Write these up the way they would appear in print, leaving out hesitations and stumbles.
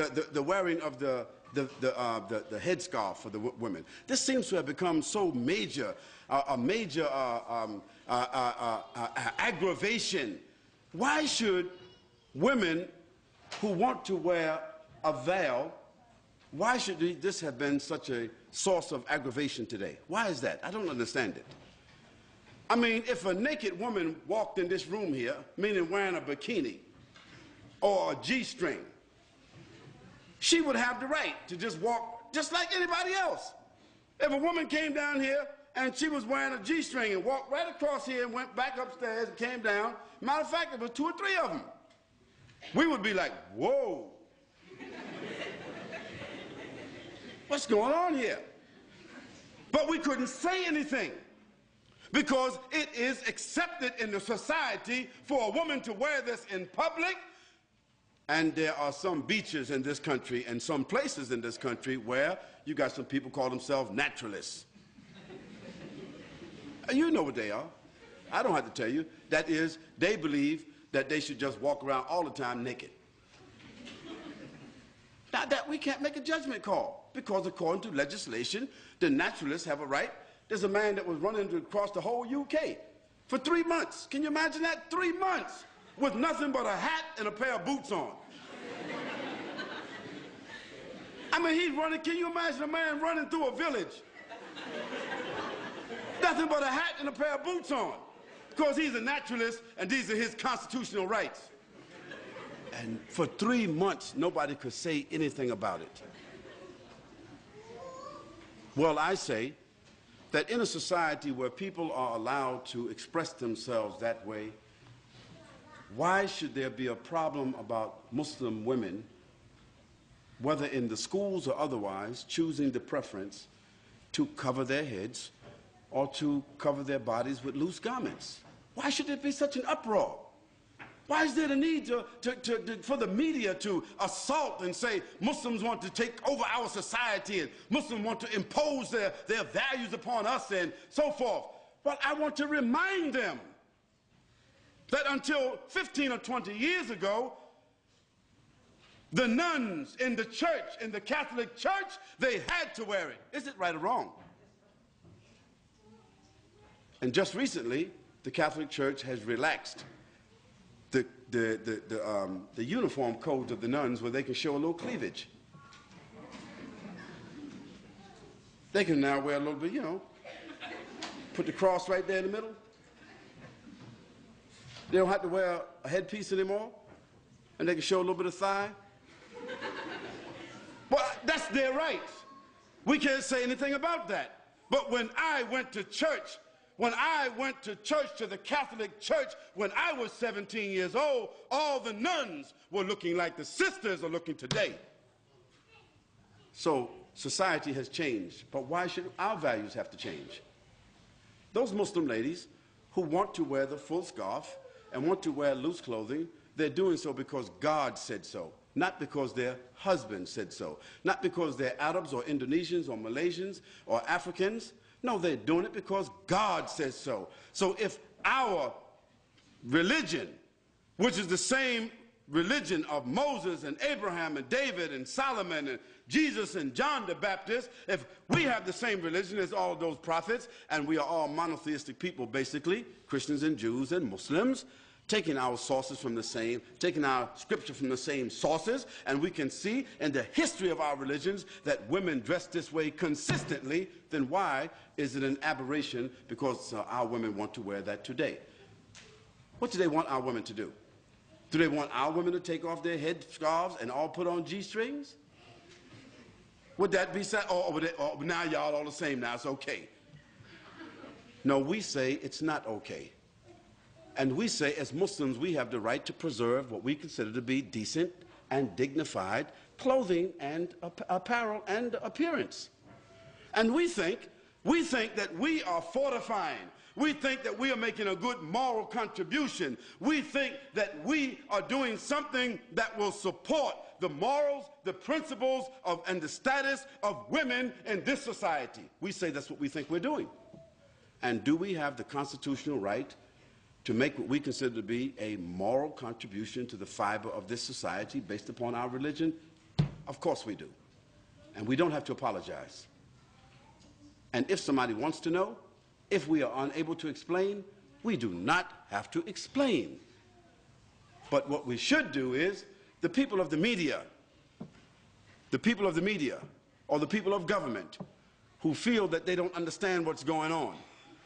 the wearing of the headscarf for the women. This seems to have become so major, a major aggravation. Why should women who want to wear a veil, why should this have been such a source of aggravation today? Why is that? I don't understand it. I mean, if a naked woman walked in this room here, meaning wearing a bikini or a G-string, she would have the right to just walk just like anybody else. If a woman came down here and she was wearing a G-string and walked right across here and went back upstairs and came down, matter of fact, there was 2 or 3 of them, we would be like, whoa. What's going on here? But we couldn't say anything because it is accepted in the society for a woman to wear this in public. And there are some beaches in this country and some places in this country where you got some people call themselves naturalists. You know what they are. I don't have to tell you. That is, they believe that they should just walk around all the time naked. Now that we can't make a judgment call because according to legislation, the naturalists have a right. There's a man that was running across the whole UK for 3 months. Can you imagine that? 3 months with nothing but a hat and a pair of boots on. I mean, he's running. Can you imagine a man running through a village? Nothing but a hat and a pair of boots on. Because he's a naturalist and these are his constitutional rights. And for 3 months, nobody could say anything about it. Well, I say that in a society where people are allowed to express themselves that way, why should there be a problem about Muslim women, whether in the schools or otherwise, choosing the preference to cover their heads or to cover their bodies with loose garments? Why should there be such an uproar? Why is there the need for the media to assault and say Muslims want to take over our society and Muslims want to impose their values upon us and so forth? Well, I want to remind them that until 15 or 20 years ago, the nuns in the church, in the Catholic Church, they had to wear it. Is it right or wrong? And just recently, the Catholic Church has relaxed the uniform codes of the nuns where they can show a little cleavage. They can now wear a little bit, you know, put the cross right there in the middle. They don't have to wear a headpiece anymore, and they can show a little bit of thigh. Well, that's their right. We can't say anything about that. But when I went to church, to the Catholic Church, when I was 17 years old, all the nuns were looking like the sisters are looking today. So society has changed, but why should our values have to change? Those Muslim ladies who want to wear the full scarf and want to wear loose clothing, they're doing so because God said so, not because their husband said so, not because they're Arabs or Indonesians or Malaysians or Africans. No, they're doing it because God says so. So if our religion, which is the same religion of Moses and Abraham and David and Solomon and Jesus and John the Baptist, if we have the same religion as all of those prophets, and we are all monotheistic people basically, Christians and Jews and Muslims, taking our sources from the same, taking our scripture from the same sources, and we can see in the history of our religions that women dress this way consistently, then why is it an aberration because our women want to wear that today? What do they want our women to do? Do they want our women to take off their head scarves and all put on G-strings? Would that be sad? Or now y'all all the same, now it's okay. No, we say it's not okay. And we say, as Muslims, we have the right to preserve what we consider to be decent and dignified clothing and apparel and appearance. And we think that we are fortifying. We think that we are making a good moral contribution. We think that we are doing something that will support the morals, the principles, and the status of women in this society. We say that's what we think we're doing. And do we have the constitutional right to make what we consider to be a moral contribution to the fiber of this society based upon our religion? Of course we do. And we don't have to apologize. And if somebody wants to know, if we are unable to explain, we do not have to explain. But what we should do is, the people of the media, or the people of government who feel that they don't understand what's going on,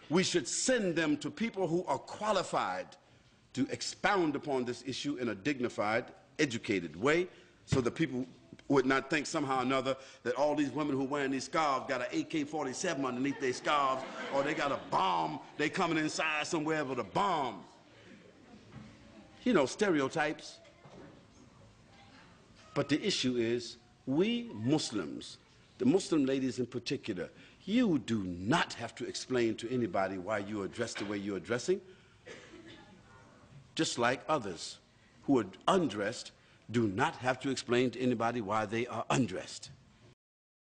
we should send them to people who are qualified to expound upon this issue in a dignified, educated way, so that people would not think somehow or another that all these women who are wearing these scarves got an AK-47 underneath their scarves, or they got a bomb, they coming inside somewhere with a bomb. You know, stereotypes. But the issue is, we Muslims, the Muslim ladies in particular, you do not have to explain to anybody why you are dressed the way you are dressing, just like others who are undressed do not have to explain to anybody why they are undressed.